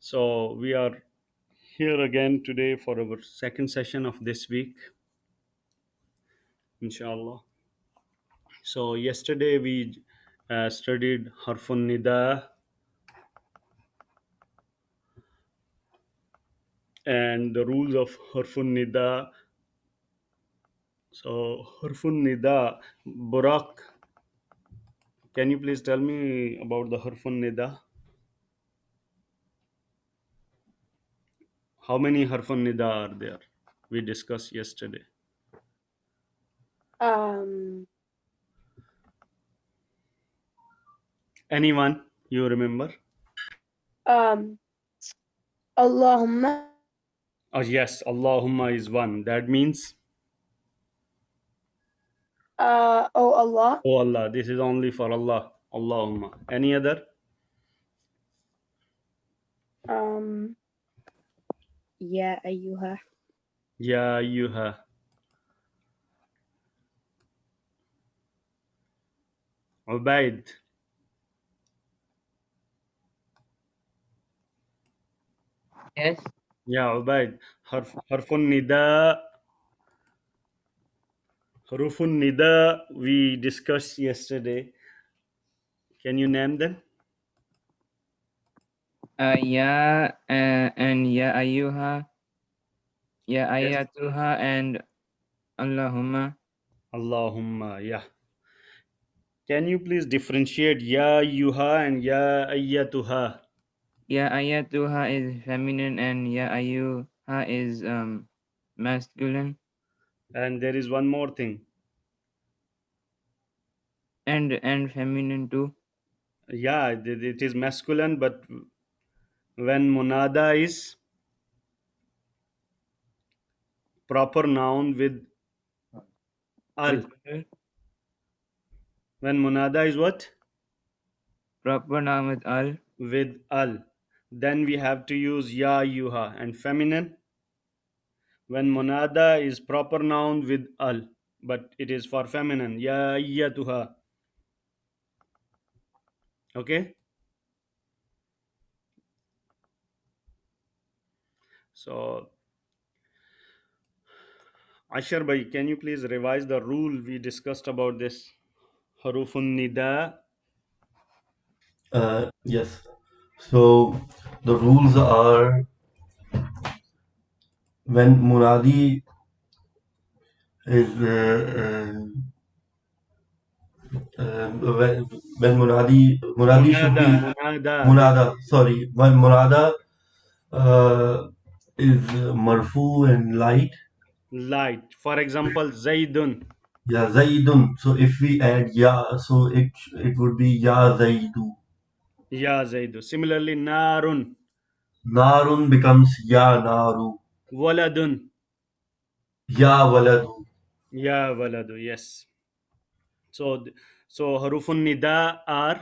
So we are here again today for our second session of this week, inshallah. So yesterday we studied Harfun Nida and the rules of Harfun Nida. So Harfun Nida, Burak, can you please tell me about the Harfun Nida? How many Harfun Nida are there? We discussed yesterday. Um, Anyone you remember? um, Allahumma, Oh yes, Allahumma is one. That means, oh Allah, oh Allah, this is only for Allah. Allahumma. Any other? um, Ya ayyuha, Ya Yuha. Ubaid. Yes. Ya Ubaid. Harfun Nida. Harufun Nida we discussed yesterday. Can you name them? Ya and Ya Ayyuha, Ya Yes. Ayatuha, and Allahumma. Allahumma. Yeah. Can you please differentiate Ya Yuha and Ya Ayyatuha? Ya Ayatuha is feminine and Ya Ayyuha is masculine And there is one more thing. and feminine too. Yeah, it is masculine, but when Munada is proper noun with al. With al, When Munada is what? proper noun with al. With al. Then we have to use Ya Yuha. And feminine, when Munada is proper noun with al, but it is for feminine. Ya Ayyatuha. Okay? So, Ashar Bhai, can you please revise the rule we discussed about this? Harufun Nida. Yes. So the rules are when Munadi is when Munadi should Munada. be Munada. Munada. Sorry, when Munada is marfu and light. Light. For example, Zaidun. Yeah, Zaidun. So if we add ya, so it would be ya Zaidu. Ya Zaidu. Similarly, Narun. Narun becomes ya Naru. Waladun. Ya Waladu. Ya Waladu. Yes. So, so Harufun Nida are,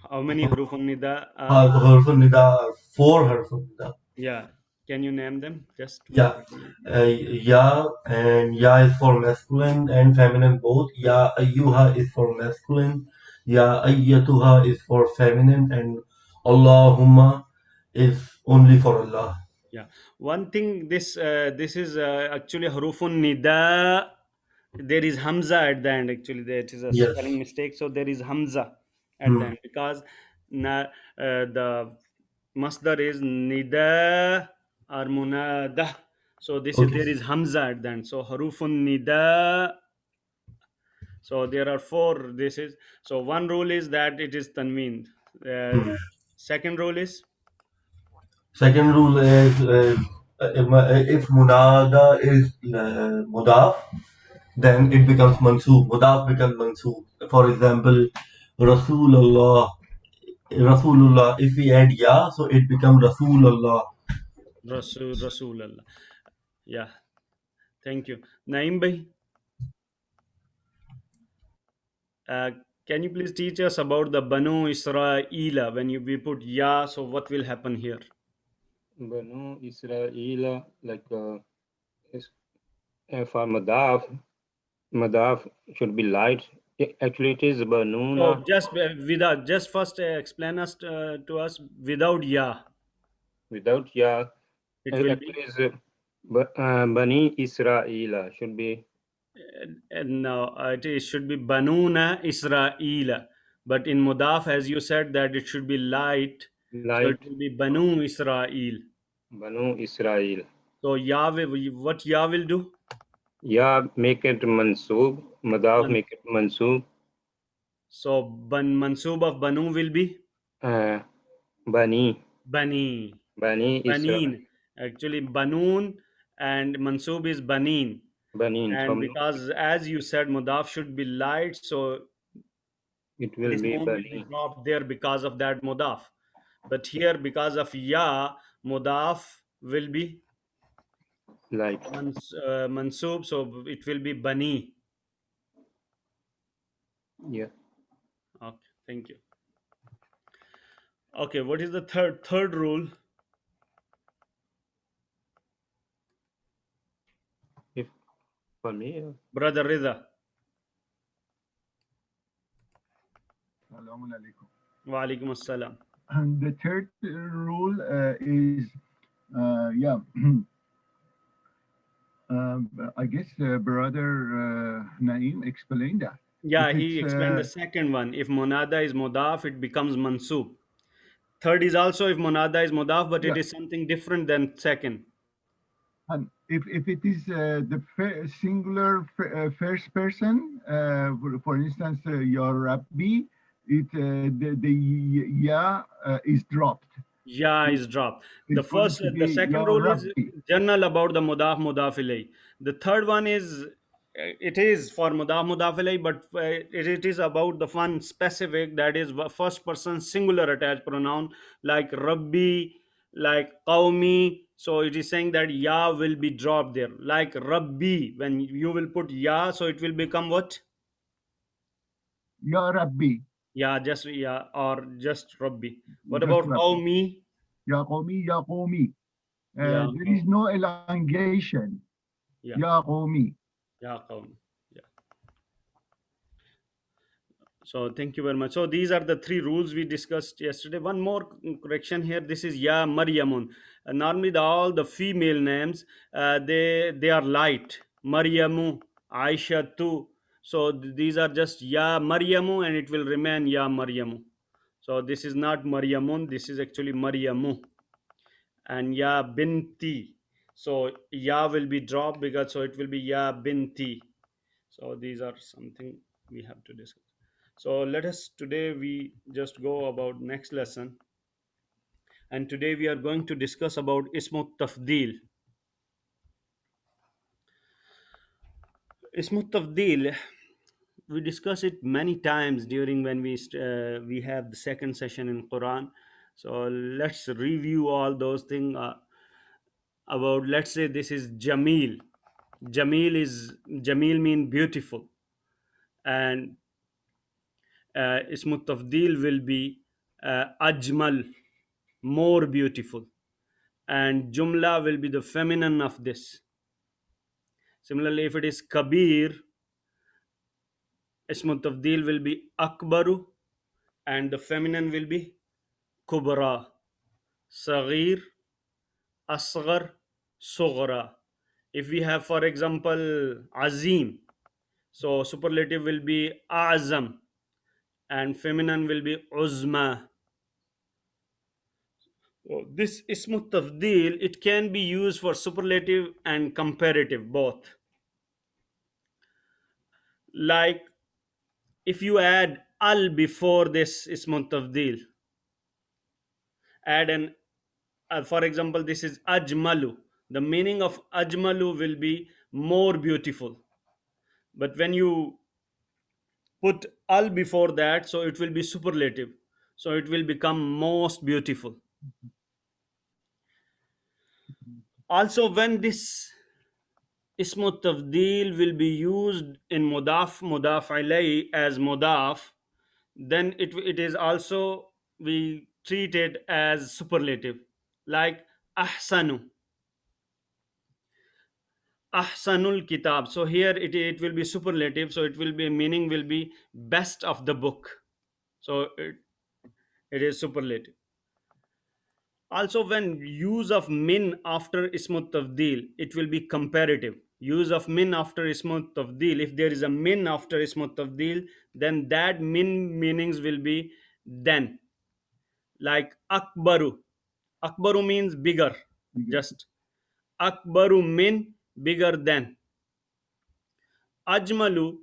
how many Harufun Nida are? Harfun Nida, four Harfun Nida. Yeah. Can you name them? Just Yeah, ya and ya is for masculine and feminine both. Ya ayyuha is for masculine. Ya ayyatuha is for feminine, and Allahumma is only for Allah. yeah. One thing, this is actually Harufun Nida. There is Hamza at the end. Actually, that is a Yes. spelling mistake. So there is Hamza at the Hmm. end because the masdar is Nida or Munada. So this is, Okay. there is Hamza at the end. So Harufun Nida. So there are four. This is, so one rule is that it is tanween. Uh, Hmm. Second rule is, Second rule is if munada is mudaf, then it becomes mansoob. Mudaf becomes mansoob. For example, Rasulullah. Rasulullah. If we add ya, so it becomes Rasulullah. Rasul Allah. Yeah, thank you. Naim bhai, uh, can you please teach us about the Banu Israila? When we put Ya, so what will happen here? Banu Israel, like is, for Madaf should be light, Actually, it is So banuna. just first explain us to us without ya. Without ya, It will be actually is Bani Israel should be no. Should be banuna Israel. But in mudaf, as you said, that it should be light, so it light will be banu Israel. Banu Israel. So ya what ya will do? Ya make it mansub. Madaf Man- make it mansub. So mansub of banu will be Uh, Bani bani. Bani Israel. Banin. Actually, Banun and Mansub is Banin. Banin And from because, as you said, Mudaf should be light, so it will this be noun will be Bani. dropped there because of that Mudaf. But here, because of Ya, Mudaf will be Light. Mansub, so it will be Bani. Yeah. Okay, thank you. Okay, what is the third rule? If for me, Brother Rida. Assalamu alaikum. Wa alaikum assalam. And the third rule is, yeah, I guess brother Naeem explained that. Yeah, If he it's, explained the second one. If Monada is Mudaf, it becomes Mansub. Third is also if Monada is Mudaf, but it Yeah. is something different than second. And if it is the singular first person, for instance, your Rabbi, the ya is dropped. Ya is dropped. It's going to The be second ya rule is Rabbi. general about the Mudaf Mudaf ilay. The third one is it is for Mudaf Mudaf ilay, but it is about the one specific, that is first person singular attached pronoun like Rabbi, like Qawmi. So it is saying that Ya will be dropped there. Like Rabbi, when you will put Ya, so it will become what? Ya Rabbi. Yeah, just yeah, or just Rabbi. What Just about Rabbi. Qawmi? Ya Qawmi, Ya Qawmi. Yeah, There is no elongation. yeah, Ya Qawmi. yeah, Qawmi. Yeah. So thank you very much. So these are the three rules we discussed yesterday. One more correction here. This is Ya Maryamun. Normally, all the female names they are light. Maryamu, Aisha too. So these are just Ya Maryamu, and it will remain Ya Maryamu. So this is not Maryamun. This is actually Maryamu. And Ya Binti. So Ya will be dropped because so it will be Ya Binti. So these are something we have to discuss. So let us today we just go about next lesson, and today we are going to discuss about Ismut Tafdil. Ismut Tafdil, we discuss it many times during when we have the second session in Quran. So let's review all those things about. Let's say this is Jamil. Jamil mean beautiful, and Ismut Tafdil will be Ajmal, more beautiful, and Jumla will be the feminine of this. Similarly, if it is Kabir, Ismut Tafdil will be Akbaru, and the feminine will be Kubra. Saghir, Asghar, Sughra. If we have, for example, Azim, so superlative will be Azam, and feminine will be Uzma. So this ismu tafdil, it can be used for superlative and comparative both. Like if you add al before this ismu tafdil, add an for example, this is ajmalu. The meaning of ajmalu will be more beautiful. But when you put al before that, so it will be superlative. So it will become most beautiful. Also, when this ismu tafdil will be used in mudaf alay as mudaf, then it is also we treat it as superlative, like ahsanu. Ahsanul kitab. So here it will be superlative. So it will be, meaning will be best of the book. So it is superlative. Also, when use of min after ismut tafdil, it will be comparative. Use of min after ismut tafdil. If there is a min after ismut tafdil, then that min meanings will be then. Like akbaru. Akbaru means bigger. Just akbaru min, bigger than. Ajmalu.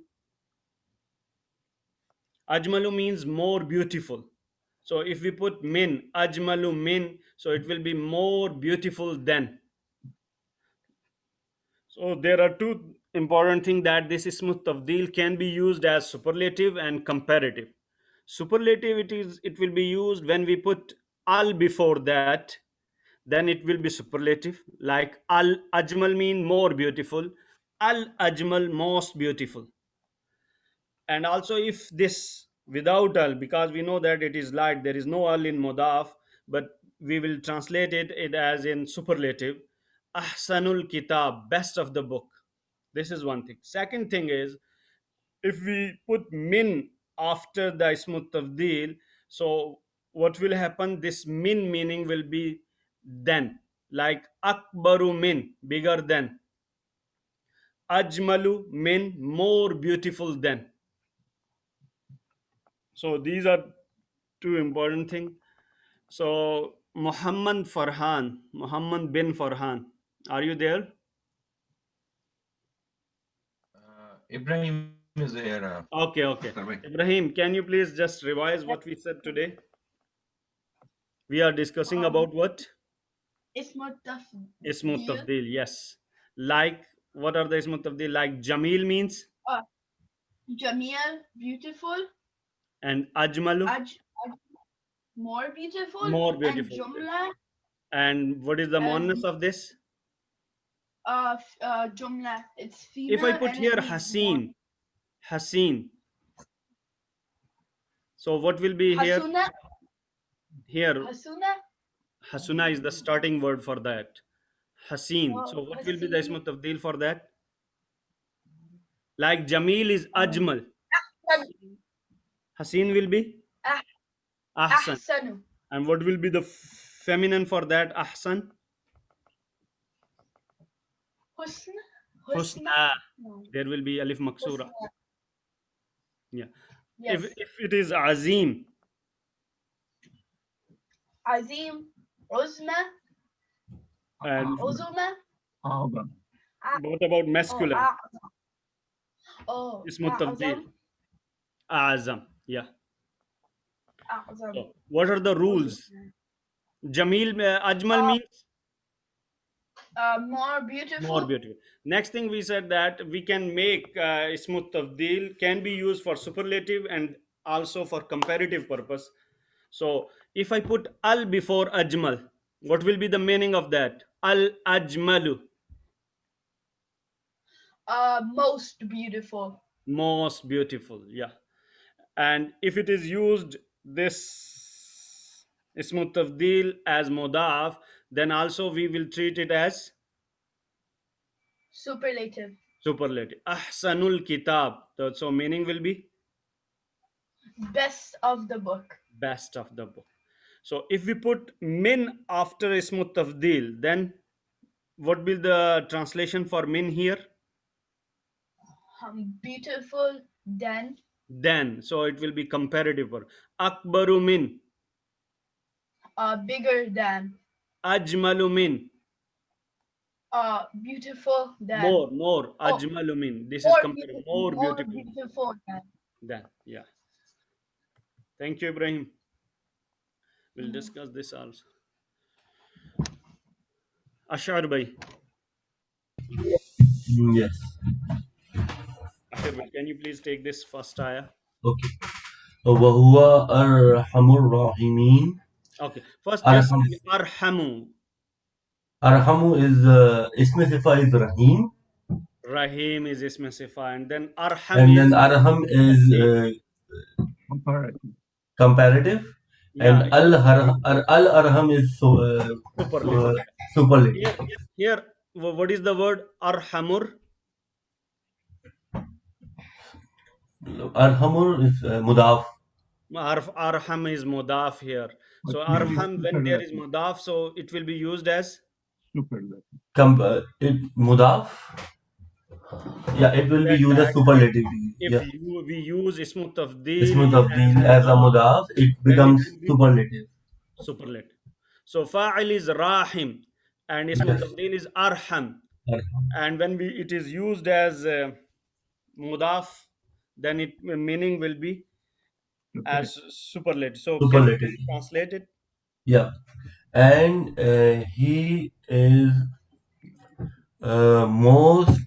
Ajmalu means more beautiful. So if we put min, ajmalu min, so it will be more beautiful than. So there are two important things, that this ismu tafdil can be used as superlative and comparative. Superlative, it will be used when we put al before that, then it will be superlative. Like al ajmal mean more beautiful, al ajmal most beautiful. And also if this without al, because we know that it is light, there is no al in mudaf, but we will translate it as in superlative. Ahsanul kitab, best of the book. This is one thing. Second thing is, if we put min after the ismu tafdil, so what will happen, this min meaning will be then. Like akbaru min, bigger than. Ajmalu min, more beautiful than. So these are two important things. So Muhammad bin Farhan, are you there? Ibrahim is there. Okay. Dr. Bhai. Ibrahim, can you please just revise what we said today? We are discussing about what? Ismut tafdil. Ismu tafdil, yes. Like, what are the ismu tafdil? Like Jamil means, Jamil, beautiful. and Ajmalu, More beautiful. more beautiful. And Jumla, And what is the muannas of this? Jumla, it's female. If I put and here it means Haseen, so what will be more. here? Hasuna, Here, Hasuna, Hasuna is the starting word for that. Haseen. Oh, So what will be the Haseen. ismu tafdil for that? Like Jamil is Ajmal. Haseen will be Ah- Ahsan. Ahsanu, And what will be the feminine for that? Ahsan? Husna, Husna. No. There will be alif maksura. Husna. Yeah. Yes. If it is Azim, Azim, Uzma, and Uzuma. A'zam. what about masculine? Ismu tafdil. Azam. Yeah. A'zam. So what are the rules? Jamil, Ajmal means More beautiful. more beautiful. Next thing we said that we can make ismu tafdil can be used for superlative and also for comparative purpose. So if I put al before ajmal, what will be the meaning of that? Al ajmalu, Most beautiful. most beautiful. Yeah. And if it is used this ismu tafdil as mudaf, then also we will treat it as Superlative. superlative. Ahsanul kitab. So meaning will be Best of the book. best of the book. So if we put min after ismu tafdil, then what will the translation for min here? Beautiful. Then. So it will be comparative for akbaru min, Bigger than. ajmalu min, Beautiful than. more, ajmalu min. This is comparative. More beautiful beautiful than. than. Yeah. Thank you, Ibrahim. We'll discuss this also. Ashar bhai. Yes. Ashar bhai, can you please take this first ayah? Okay. وَهُوَ أَرْحَمُ الرَّاحِمِينَ. Okay. First, just Arham. arhamu. Arhamu is ism sifa is Rahim, Rahim is ism sifa, and then arham and then is Arham is Comparative. comparative, yeah, and Al Arham is superlative. superlative. Here What is the word arhamur? Arhamur is mudaf. Arham is mudaf here. So But here is arham, when there is superlative. mudaf, so it will be used as Superlative. Mudaf. Yeah, it will be said used as that superlative. if Yeah, we use ismu tafdeel ismu tabdeel as as a mudaf, it then it becomes will be superlative. superlative. So fa'il is rahim and ismu Yes. tafdeel is arham. And when it is used as mudaf, then it meaning will be as superlative. So can you Superlative. please translate it? Yeah, and he is most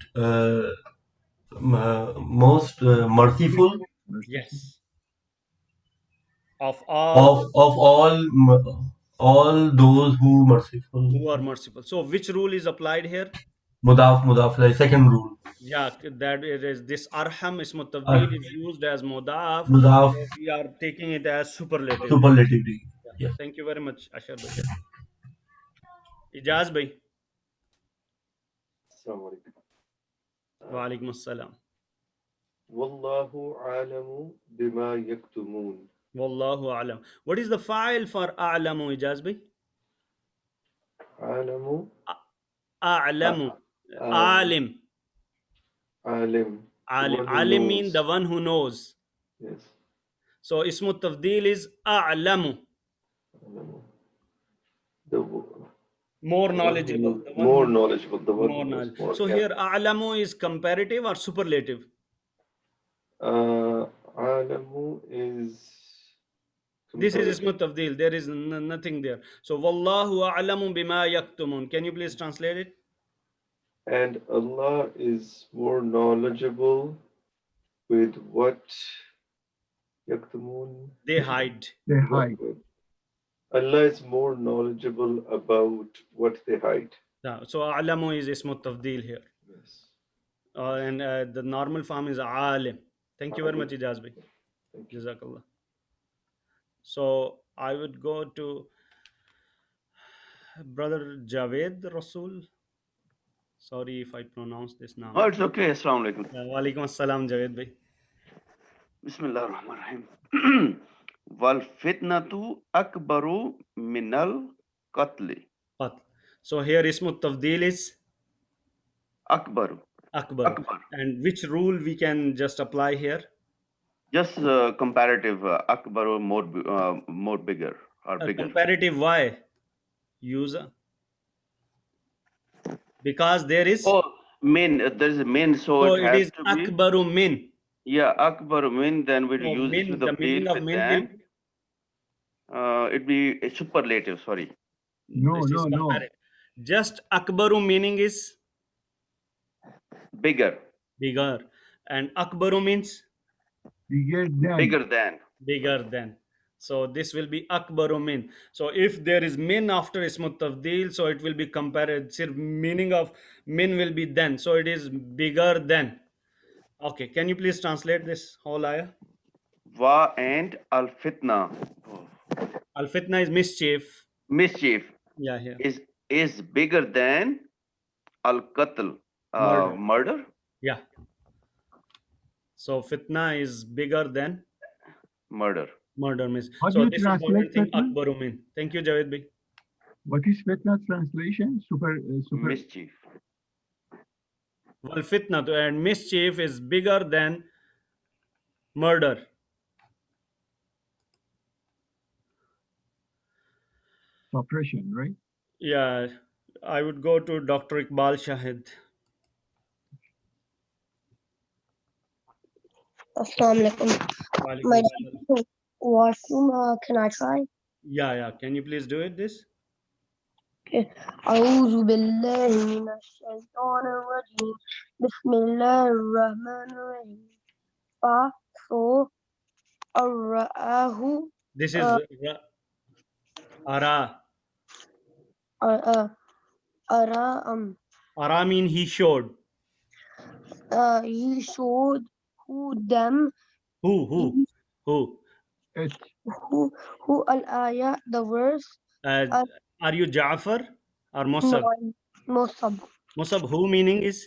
merciful Yes. Of all of all those who merciful. who are merciful. So which rule is applied here? Mudaf, like second rule. Yeah, that it is this arham ismu Ar- tafdeel is used as mudaf. Mudaf, So we are taking it as superlative. superlatively. Yeah. Yeah. Thank you very much, Ashar bhai. Ijaz bhai. Assalamu alaikum. Wa alaikum assalam. Wallahu alamu bima yaktumun. Wallahu alam. What is the file for a'lamu, Ijaz bhai? Alamu, A'lamu. alim, Alim. alim, Alim. the one who Alim means the knows. one who knows. Yes, So ismu tafdeel is a'lamu. alamu. The More one who knowledgeable. knows, The one more who knowledgeable, the one more who knows knowledge. more. So Yeah. here a'lamu is comparative or superlative? Alamu is This is comparative. ismu tafdeel. There is nothing there. So wallahu a'lamu bima yaktumun. Can you please translate it? And Allah is more knowledgeable with what yaktumun. They hide. They hide. Allah is more knowledgeable about what they hide. Yeah, so a'lamu is ismu tafdeel here. Yes. And the normal form is alim. Thank you very much, Alim. Ijaz bhai. Thank you. Jazakallah. So I would go to brother Javed Rasul. Sorry if I pronounce this now. Oh, it's okay. Assalamu alaikum. Wa alaikum assalam, Javed bhai. Bismillah ar-Rahman ar-Rahim. Wal fitnatu akbaru minal qatli. Qatl. So here ismu tafdeel is Akbaru. akbar. Akbar. And which rule we can just apply here? Just comparative. Akbaru more bigger or bigger. Comparative why? User. Because there is. Oh, min. There is a min, so So it it has is to be. akbaru min. Yeah, akbaru min. Then we'll So use min, with the the meaning field of with min will then. It'd be a superlative. Sorry. No, this is no, no. comparative. Just akbaru meaning is Bigger. bigger, and akbaru means Bigger than. Bigger than. bigger than. So this will be akbaru min. So if there is min after ismu tafdeel, so it will be compared. Meaning of min will be then. So it is bigger than. Okay, can you please translate this whole ayah? Wa and al fitna. Al fitna is mischief. Mischief Yeah, here. is bigger than al qatl. Murder. Yeah. So fitna is bigger than Murder. murder means. How do So you this is what I translate think fitna? akbaru min. Thank you, Javed bhai. What is fitna translation? Super. Mischief. Well, fitna and mischief is bigger than murder. Suppression, right? Yeah, I would go to Dr. Iqbal Shahid. Assalamu alaikum. Walaikum My assalam. washroom, can I try? Yeah. Can you please do it this? Okay. أعوذ بالله من الشيطان الرجيم. بسم الله الرحمن الرحيم. So, أرآه This is ara. أرى Ara mean he showed. he showed them Who? It. who al-ayah, the verse. Are you Ja'far or Musab? Musab. Musab, who meaning is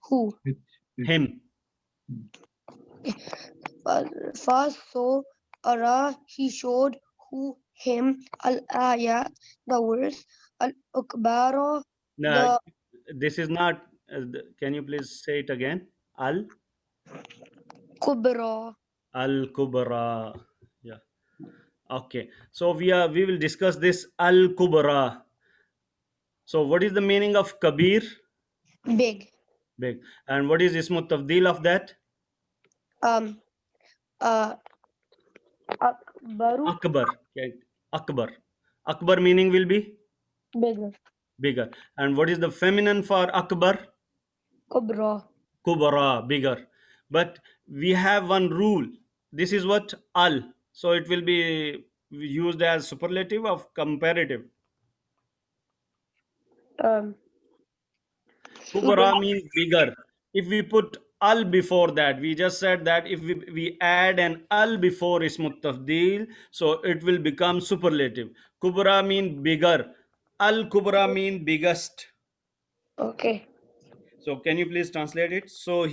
who. him. First, so Ara, he showed who him al-ayat, the verse, al-ukbara, Now, the this is not. Can you please say it again? kubra. Al Kubra. Yeah. Okay. So we will discuss this Al Kubra. So what is the meaning of Kabir? Big. Big. And what is Ismu Tafdil of that? Um, uh, Akbaru, Akbar. Okay. Akbar. Akbar meaning will be bigger. bigger. And what is the feminine for Akbar? Kubra. Kubra, bigger. But we have one rule. This is what Al. So it will be used as superlative of comparative. Kubra means bigger. If we put al before that, we just said that if we add an al before ismut tafdil, so it will become superlative. Kubra mean bigger. Al kubra mean biggest. Okay. So can you please translate it? So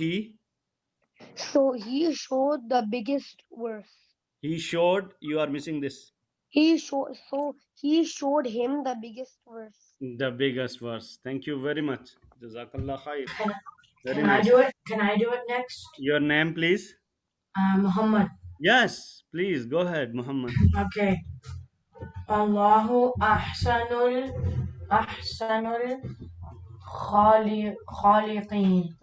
So he showed the biggest verse. he showed. You are missing this. He showed him the biggest verse. The biggest verse. Thank you very much. Jazakallah khair. Very Can I nice. do it? Can I do it next? Your name, please. Muhammad. Yes, please go ahead, Muhammad. Okay. Allahu ahsanul khaliqeen.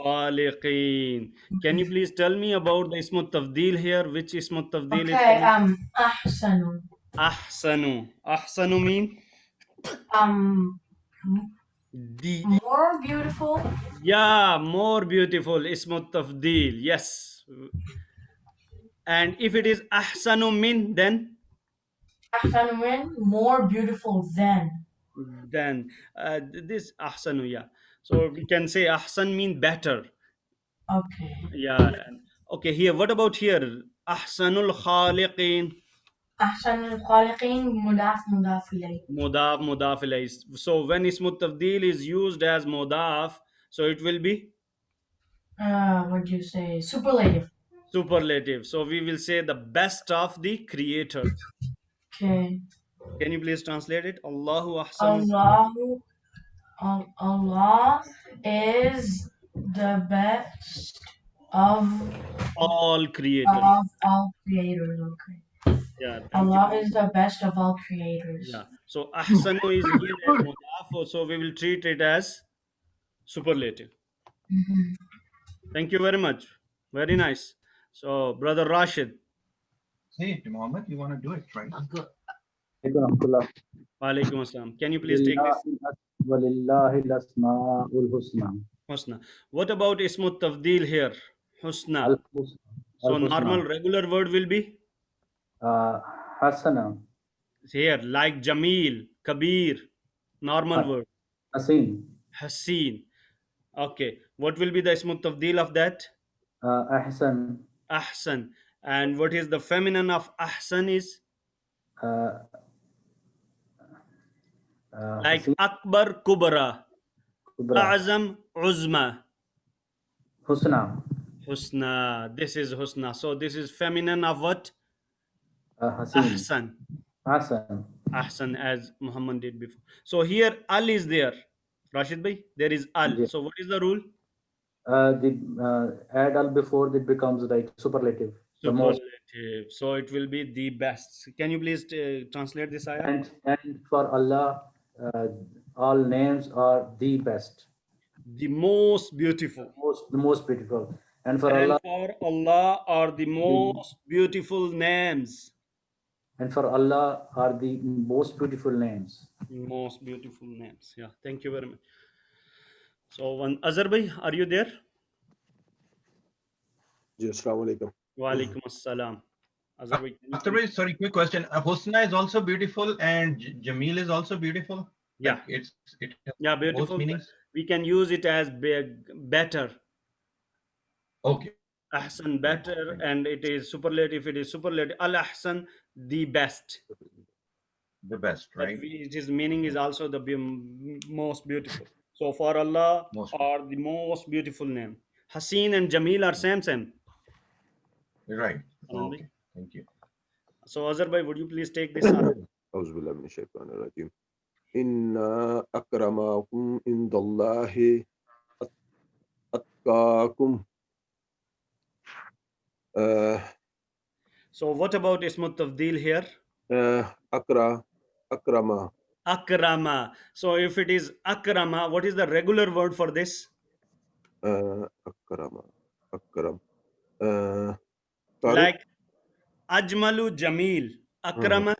Khaliqeen. Can you please tell me about the Ismut Tafdil here? Which Ismut Tafdil is Okay, coming? ahsanu. Ahsanu. Ahsanu mean the. More beautiful. Yeah, more beautiful. Ismut Tafdil. Yes. And if it is Ahsanu mean, then Ahsanu mean more beautiful than. This Ahsanu, yeah. So we can say Ahsan mean better. Okay. Yeah. Okay, here. What about here? Ahsanul Khaliqeen. Ahsanul khaliqeen mudaf ilayh. Mudaf ilayh. So when ismut tafdil is used as mudaf, so it will be What do you say? Superlative. superlative. So we will say the best of the creator. Okay. Can you please translate it? Allahu ahsanu. Allah is the best of All creators. all creators. Okay. Yeah. Allah is the best of all creators. Yeah. So ahsanu is here as mudaf, so we will treat it as superlative. Mhm. Thank you very much. Very nice. So brother Rashid. Hey, Mohammed, you want to do it, right? Walaikum assalam. Can you please take this? Husna. What about ismut tafdil here? Husna. So normal regular word will be Hasana. here like Jamil, Kabir, normal word. Hasin. Haseen. Okay. What will be the ismut tafdil of that? Ahsan. Ahsan. And what is the feminine of Ahsan is? Like Hasin. Akbar, Kubra. Kubra. Azam, Uzma. Husna. Husna. This is Husna. So this is feminine of what? Hasin. Ahsan. Hasan. Ahsan, as Muhammad did before. So here Al is there. Rashid bhai, there is Al. Yes. So what is the rule? Add al before it becomes like superlative. The most. Superlative. So it will be the best. Can you please translate this ayah? And for Allah, all names are the best. The most beautiful. The most beautiful. And for And Allah. for Allah are the most beautiful names. And for Allah are the most beautiful names. Most beautiful names. Yeah. Thank you very much. So one Azhar bhai, are you there? Yes, Assalamu alaikum. Wa alaikum assalam. Azhar bhai, Sorry, quick question. Husna is also beautiful and Jamil is also beautiful. Yeah. Like it yeah, both beautiful. meanings. We can use it as better. Okay. Ahsan, better, and it is superlative. It is superlative. Al Ahsan, the best. the best, But right? its meaning is also the most beautiful. So for Allah Most are the most beautiful name. Haseen and Jamil are same. right. Anand bhai. Okay, thank you. So Azhar bhai, would you please take this ayah? أعوذ بالله من الشيطان الرجيم إن أكرمكم عند الله أتقاكم So what about Ismut Tafdeel here? أكرم Akrama. So if it is akrama, what is the regular word for this? أكرم كرم Like Ajmalu Jamil. Akrama,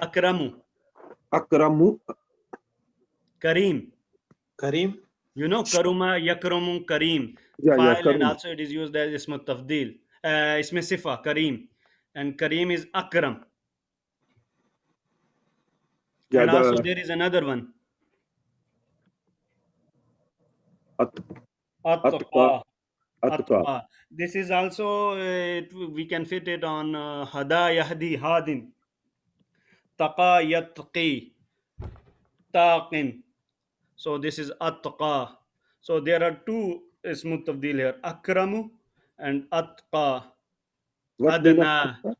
Akramu. أكرم Kareem. Kareem. You know, Karuma, Yakramu, Kareem. yeah File, and كرم also it is used as Ismut Tafdeel. Isme Sifa, Kareem. And Kareem is Akram. yeah And also the there is another one. أتقى Atqa. أتقى Atqa. This is also, we can fit it on Hada Yahdi Hadin. Taqa Yatqi. Taqin. So this is Atqa. So there are two Ismut Tafdeel here. Akramu and Atqa. what mean of Adna. أتقى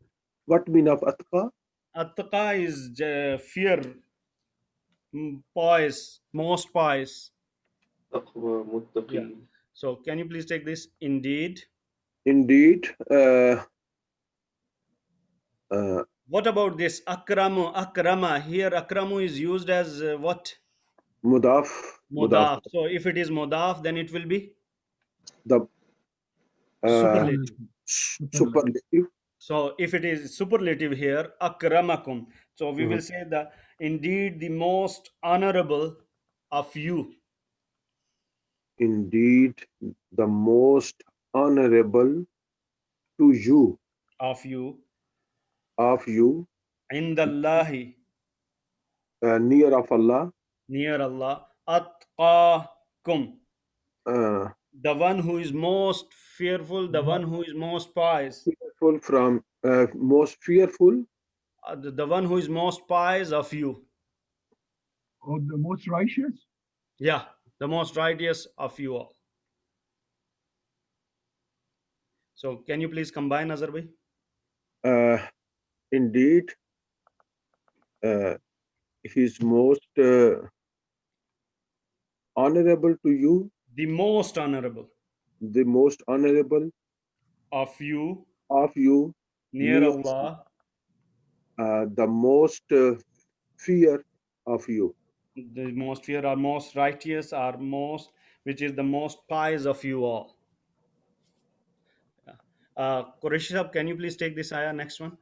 what mean of أتقى Atqa is fear, pious, most pious. Taqwa, Yeah. muttaqeen. So can you please take this? Indeed. indeed What about this akramu, akrama? Here akramu is used as what? مضاف Mudaf. So if it is mudaf, then it will be the superlative. superlative So if it is superlative here, akramakum. So we will say the indeed the most honorable of you. indeed the most honorable to you Of you. Indallahi. Near of Allah Near Allah. Atqakum. uh, The one who is most fearful, the one who is most pious. fearful from most fearful The one who is most pious of you. Or the most righteous? Yeah, the most righteous of you all. So can you please combine, Azhar bhai? indeed his most honorable to you The most honorable the most honorable of you of you near near Allah. the most fear of you The most fear or most righteous or most, which is the most pious of you all. Qureshi Sahab, can you please take this ayah, next one?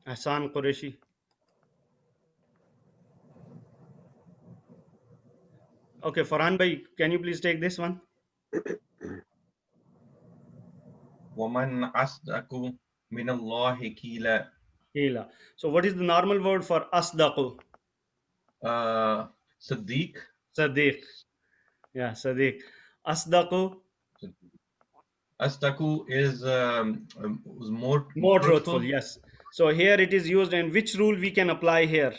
Hassan Qureshi. Okay, Farhan bhai, can you please take this one? وَمَنْ أَصْدَقُ مِنَ اللَّهِ قِيلًا. Hila. So what is the normal word for asdaqu? Siddiq. Sadiq. Yeah, Sadiq. Asdaqu. Asdaqu is more More truthful. truthful, yes. So here it is used, and which rule we can apply here?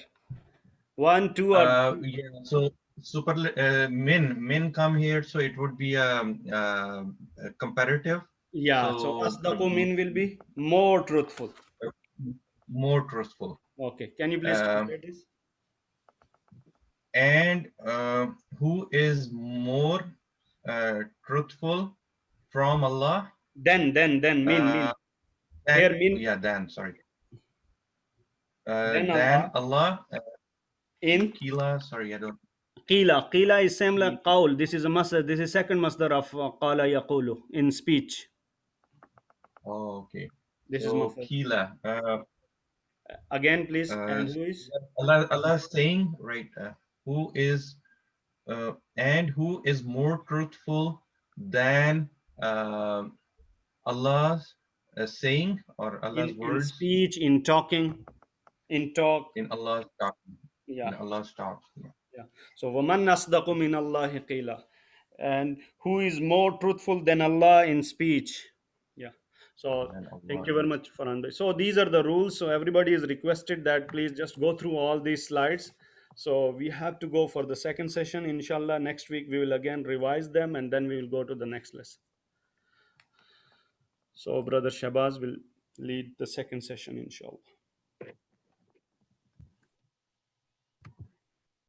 1, 2, or Yeah, so min come here, so it would be comparative. yeah. So asdaqu min will be more truthful. More truthful. Okay. Can you please translate this? And who is more truthful from Allah? Then min. Here min. Yeah, then sorry. Then Then Allah. Allah. In Qila, sorry, I don't. Qila is same like qawl. This is a masdar. This is second masdar of qala yaqulu in speech. Oh, okay. This so is Qila. Again, please. And who is? Allah saying, right? Who is and who is more truthful than Allah's saying or Allah's words? In speech, in talking, in talk. In Allah's talk. Yeah. In Allah's talk. Yeah. Yeah. So waman asdaqu min Allahi qila, and who is more truthful than Allah in speech? Yeah. So thank you very much, Farhan bhai. So these are the rules. So everybody is requested that please just go through all these slides. So we have to go for the second session. Inshallah, next week we will again revise them and then we will go to the next lesson. So Brother Shabazz will lead the second session, inshallah.